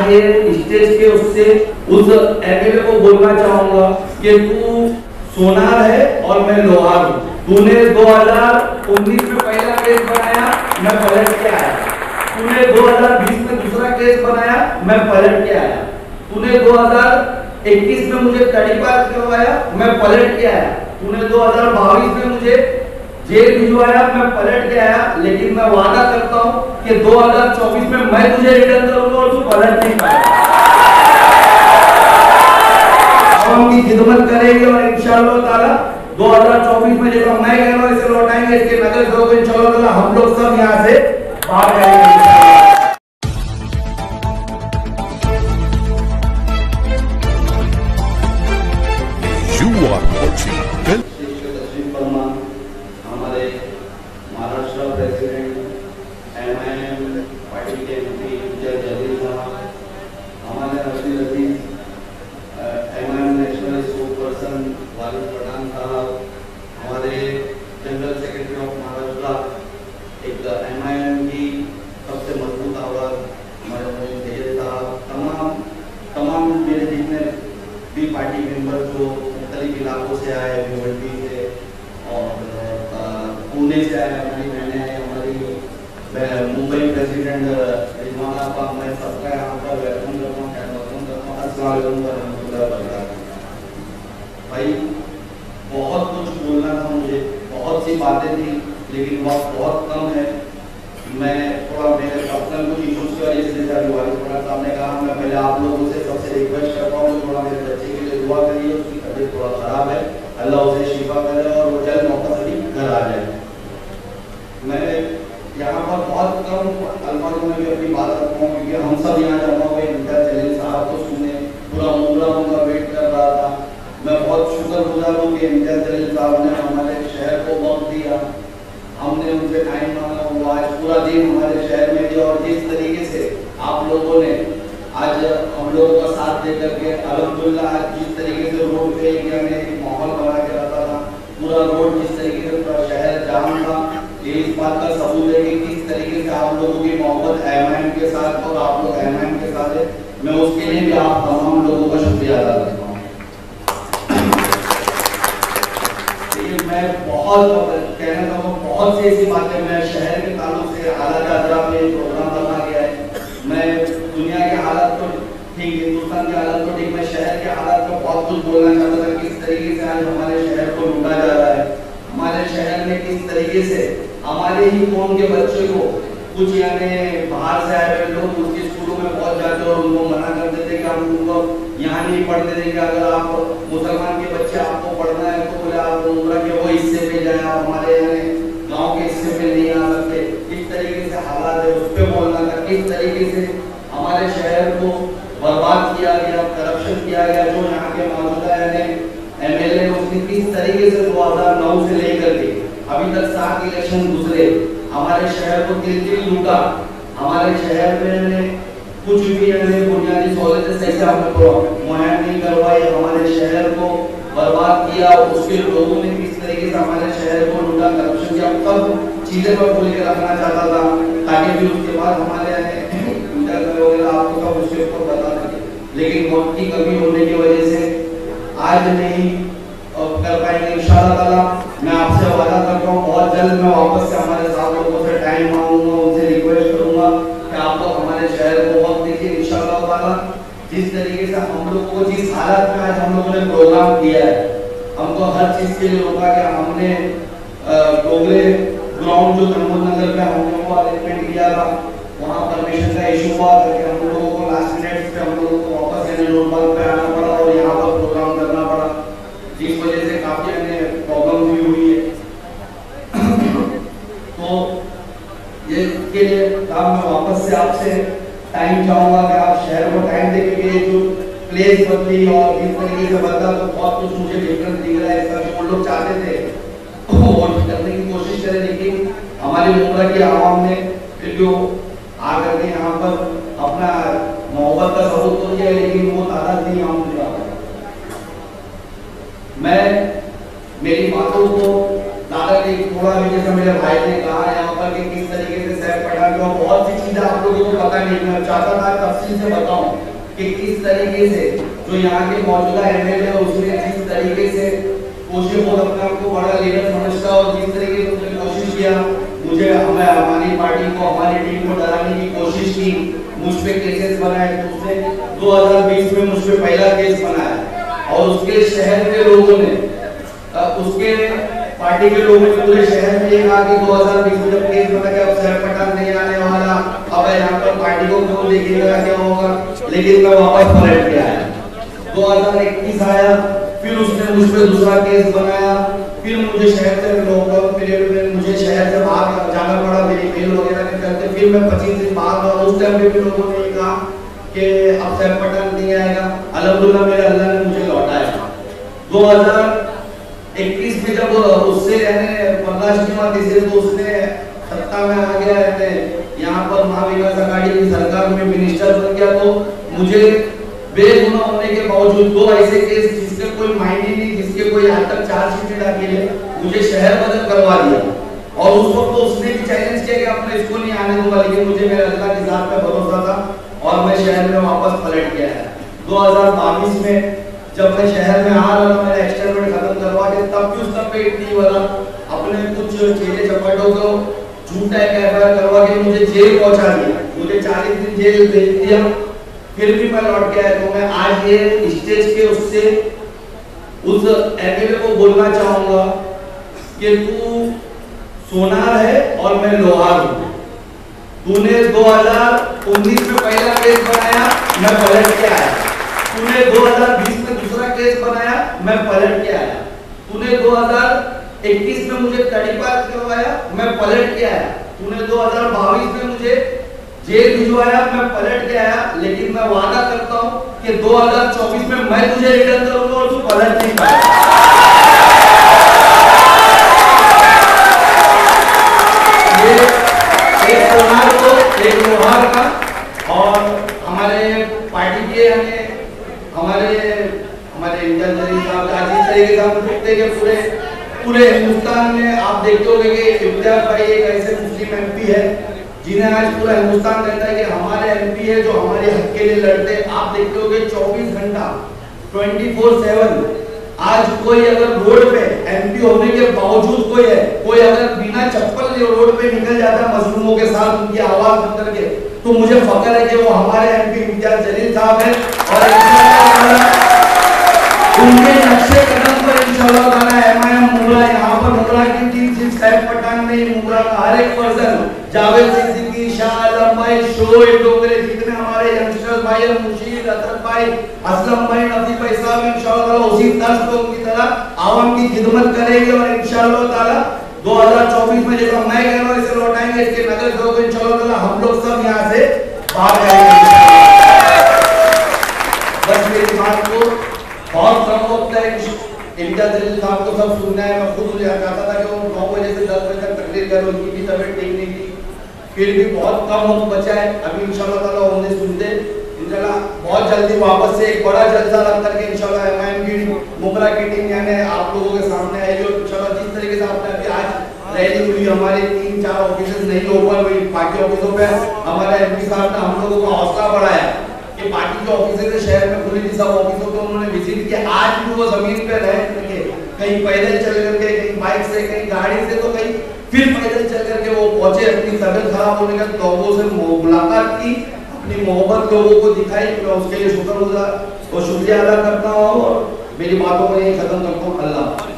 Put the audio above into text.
आज ये स्टेज के उससे उस एमएलए को बोलना चाहूंगा कि तू सोनार है और मैं लोहार हूँ। तूने 2019 में पहला केस बनाया, मैं पलट के आया। तूने 2020 में दूसरा केस बनाया, मैं पलट के आया। तूने 2021 में मुझे तड़ीपार करवाया, मैं पलट के आया। तूने 2022 में मुझे जेल भिजवाया, मैं पलट के आया। लेकिन मैं वादा करता हूं कि 2024 में मैं तुझे रिटर्न करूंगा और तू पलट नहीं पाएगा। हम की खिदमत करेंगे और इंशाअल्लाह ताला 2024 में जैसा मैं कह रहा हूं इसे लौटाएंगे। इसके नगर सेवक इंशाअल्लाह हम लोग सब यहां से बाहर जाएंगे। You are watching हमारे महाराष्ट्र प्रेसिडेंट एमआईएम पार्टी के एमपी जलील साहब, हमारे अजीज एमआईएम नेशनल स्पोर्ट पर्सन वालिद प्रधान साहब, हमारे जनरल सेक्रेटरी ऑफ महाराष्ट्र, एक एमआईएम की सबसे मजबूत आवाज हमारे जलील साहब, तमाम मेरे जितने भी पार्टी मेंबर जो मुख्तलिफ इलाकों से आए, भिवंडी से और पुणे से आए, हमारी बहनें हैं, हमारी मुंबई प्रेसिडेंट रिजवाना आपा, मैं सबका यहाँ पर वेलकम करता हूँ। अस्सलाम वालेकुम रहमतुल्लाहि व बरकातहू। भाई बहुत कुछ बोलना था मुझे, बहुत सी बातें थी, लेकिन वक्त बहुत कम है। मैं थोड़ा मेरे पर्सनल कुछ इशूज की वजह से, जैसे अभी वालिद प्रधान साहब ने कहा, मैं पहले आप लोगों से सबसे रिक्वेस्ट करता हूँ थोड़ा मेरे बच्चे के लिए दुआ करिए। उसकी तबीयत थोड़ा खराब है, अल्लाह उसे शिफा करे और वो जल्द मौका से घर आ जाए। मैं यहाँ पर बहुत कम अल्फाजों में भी अपनी बात रखता हूँ, क्योंकि हम सब यहाँ जमा हुए इम्तियाज जलील साहब को सुनने, पूरा मुमरा उनका वेट कर रहा था। मैं बहुत शुक्रगुजार हूँ कि इम्तियाज जलील साहब ने हमारे शहर को वक्त दिया, हमने उनसे टाइम मांगा, वो आज पूरा दिन हमारे शहर में दिया। और जिस तरीके से आप लोगों ने आज हम लोगों का साथ दे करके अल्हम्दुलिल्लाह आज जिस तरीके से रोड पे इंडिया ने एक माहौल बना के रखा था, पूरा रोड जिस तरीके से पूरा शहर जाम था, ये इस बात का सबूत है कि किस तरीके से आप लोगों की मोहब्बत एमआईएम के साथ और आप लोग एमआईएम के साथ है। मैं उसके लिए भी आप तमाम लोगों का शुक्रिया अदा करता हूँ। मैं बहुत कहना चाहूँगा, बहुत सी ऐसी बातें मैं शहर के ताल्लुक से हालात हजरात में प्रोग्राम रखा गया है। मैं दुनिया के हालात तो ठीक, हिंदुस्तान के हालात तो ठीक, मैं शहर के हालात में बहुत कुछ बोलना चाहता था। किस तरीके से आज हमारे शहर को लूटा जा रहा है, हमारे शहर में किस तरीके से हमारे ही कौम के बच्चे को कुछ यानी बाहर से आए हुए लोग उसके स्कूलों में पहुंच जाते और उनको मना कर देते कि हम उनको यहाँ नहीं पढ़ने देंगे। अगर आप मुसलमान के बच्चे आपको पढ़ना है तो बोले आप उम्र के वो हिस्से पे जाए, आप हमारे गांव के हिस्से पे नहीं आ सकते। किस तरीके से हालात है उस पर बोलना था, किस तरीके से हमारे शहर को बर्बाद किया गया, करप्शन किया गया। जो यहाँ के मौजूदा एमएलए उसने किस तरीके से 2009 से लेकर के अभी तक 7 इलेक्शन गुजरे, हमारे शहर को दिल लूटा, हमारे शहर में कुछ भी बुनियादी सहूलतें सही से हमको मुहैया नहीं करवाई, हमारे शहर को बर्बाद किया। उसके लोगों ने किस तरीके से हमारे शहर को लूटा, करप्शन किया, सब चीजें मैं बोल के रखना चाहता था ताकि फिर उसके बाद हमारे वगैरह आपको सब उसके ऊपर बता सके। लेकिन वक्त की कमी होने की वजह से आज नहीं कर पाएंगे। इंशाअल्लाह ताला मैं आपसे वादा करता हूँ बहुत जल्द मैं वापस से हमारे साथ लोगों से टाइम मांगूंगा, उनसे रिक्वेस्ट करूंगा कि आप लोग हमारे शहर को वक्त दीजिए। इंशाअल्लाह ताला जिस तरीके से हम लोगों को जिस हालत में आज हम लोगों ने प्रोग्राम किया है, हमको हर चीज के लिए रोका गया। हमने डोगरे ग्राउंड जो धर्मोद नगर में हम लोगों को अलॉटमेंट किया था, वहाँ परमिशन का इशू हुआ करके हम लोगों को लास्ट मिनट पे हम लोगों को वापस नोटबंद पे आना पड़ा और यहाँ पर प्रोग्राम करना पड़ा, जिस वजह से काफी प्रॉब्लम भी हुई है। तो ये के लिए काम मैं वापस से आपसे टाइम चाहूंगा कि आप शहर को टाइम दे के जो प्लेस बदली और जिस तरीके से बदला तो बहुत कुछ मुझे डिफरेंस दिख रहा है। इसका जो लोग चाहते थे वो करने की कोशिश करें, लेकिन हमारी मुमरा की आवाम ने फिर जो आकर के यहाँ पर अपना मोहब्बत का सबूत तो दिया, लेकिन वो तादाद नहीं हम दिया। मैं मेरी बातों को दादा ने थोड़ा भी जैसा मेरे भाई ने कहा यहाँ पर कि किस तरीके से सैफ पठान को बहुत सी चीजें आप लोगों को पता नहीं, मैं चाहता था तफसील से बताऊं कि किस तरीके से जो यहाँ के मौजूदा एमएलए है उसने जिस तरीके से कोशिश और अपने आप को बड़ा लीडर समझता और जिस तरीके से उसने कोशिश किया मुझे हमारी पार्टी को हमारी टीम को डराने की कोशिश की, मुझ पे केसेस बनाए। तो उसने 2020 में मुझ पे पहला केस बनाया और उसके शहर के लोगों ने उसके पार्टी के लोगों ने पूरे शहर में ये कहा कि 2020 में जब केस बना कि अब सैफ पठान नहीं आने वाला, अब यहाँ पर पार्टी को क्यों देखिएगा क्या होगा, लेकिन मैं वापस पलट के आया। 2021 आया, फिर उसने मुझ पे दूसरा केस बनाया, फिर मुझे शहर से लॉकडाउन पीरियड में मुझे शहर से बाहर जाना पड़ा, मेरी मेल वगैरह के चलते फिर मैं 25 दिन बाहर रहा। उस टाइम पे भी लोगों ने कहा कि अब सैफ पठान नहीं आएगा, अल्हम्दुलिल्लाह मेरे अल्लाह ने मुझे लौटाया। 2021 में जब उससे यानी 15 तीसरे तो उसने सत्ता में आ गया है, यहाँ पर महाविकास आघाड़ी की सरकार में मिनिस्टर बन गया, तो मुझे बेगुनाह होने के बावजूद दो ऐसे केस जिसके कोई मायने नहीं, जिसके कोई आज तक चार्जशीट दाखिल है, मुझे शहर बदल करवा दिया। और उस वक्त तो उसने भी चैलेंज किया कि अपने इसको नहीं आने दूंगा, लेकिन मुझे मेरे अल्लाह की जात पे भरोसा था और मैं शहर में वापस पलट गया है। 2022 में जब मैं शहर में आ रहा था, मेरा एक्सपेरिमेंट खत्म करवा के तब भी उस तब पे इतनी वाला अपने कुछ चेले चपाटों को झूठा एफआईआर करवा के मुझे जेल पहुंचा दिया, मुझे 40 दिन जेल भेज दिया, फिर भी मैं लौट के आया। तो मैं आज ये स्टेज के उससे उस एमएलए को बोलना चाहूंगा कि तू सोनार है और मैं लोहार हूं। तूने 2019 में पहला केस बनाया, मैं पलट के आया। तूने 2020 में दूसरा केस बनाया, मैं पलट के आया। तूने 2021 में मुझे तड़ीपार करवाया, मैं पलट के आया। तूने 2022 में मुझे जेल भिजवाया, मैं पलट के आया। लेकिन मैं वादा करता हूं कि 2024 में मैं तुझे रिटर्न करूंगा और तू पलट नहीं पाएगा। ये एक सोनार को एक लोहार का और हमारे पार्टी के हमारे इंजन साहब का जिस तरीके से हम देखते हैं कि पूरे हिंदुस्तान में आप देखते होंगे कि इम्तियाज भाई एक ऐसे मुस्लिम एमपी है जिन्हें आज पूरा हिंदुस्तान कहता है कि हमारे एमपी है जो हमारे हक के लिए लड़ते। आप देखते होंगे 24 घंटा 24/7 आज कोई अगर रोड पे एमपी होने के बावजूद कोई अगर बिना चप्पल रोड पे निकल जाता है मजलूमों के साथ उनकी आवाज सुन करके, तो मुझे फख्र है कि वो हमारे एमपी इम्तियाज जलील साहब है। और उनके नक्शे कदम पर इंशाअल्लाह ताला एमआईएम मुगला यहाँ पर मुगला की टीम सिर्फ सैफ पठान नहीं, मुगला का हर एक पर्सन, जावेद सिद्दीकी, शाह आलम भाई, शोएब डोगरे, जितने हमारे यंगस्टर्स भाई हैं, मुशीर, अतरफ भाई, असलम भाई, नसीब भाई साहब इंशाअल्लाह ताला उसी तर्ज पे उनकी तरह आवाम की खिदमत करेंगे और इंशाअल्लाह ताला 2024 में जैसा मैं कह रहा हूँ इसे लौटाएंगे। इसके नगर लोग इंशाअल्लाह ताला हम लोग सब यहाँ से भाग जाएंगे। बस मेरी बात को बहुत कम वक्त है, इम्तियाज जलील साहब को सब सुनना है। मैं खुद चाहता था कि वो 9 बजे से 10 बजे तक तकरीर करें, उनकी भी तबीयत ठीक नहीं थी, फिर भी बहुत कम वक्त बचा है। अभी इंशाअल्लाह ताला उन्हें सुनते इंशाअल्लाह बहुत जल्दी वापस से एक बड़ा जलसा रख करके इंशाअल्लाह एमआईएम की मुगला की टीम यानी आप लोगों के सामने आएगी। और इंशाअल्लाह जिस तरीके से आपने अभी आज रैली हुई, हमारे 3-4 ऑफिस नहीं ओपन हुई, बाकी ऑफिसों पे हमारे एमपी साहब ने हम लोगों का हौसला बढ़ाया कि पार्टी के ऑफिस शहर में खुली थी, सब ऑफिसों को उन्होंने विजिट किया। आज भी वो जमीन पे रह करके कहीं पैदल चल करके, कहीं बाइक से, कहीं गाड़ी से, तो कहीं फिर पैदल चल करके वो पहुंचे, अपनी तबीयत खराब होने के लोगों से मुलाकात की, अपनी मोहब्बत लोगों को दिखाई। मैं उसके लिए शुक्रगुजार और शुक्रिया अदा करता हूँ और मेरी बातों को यही खत्म करता हूँ। अल्लाह।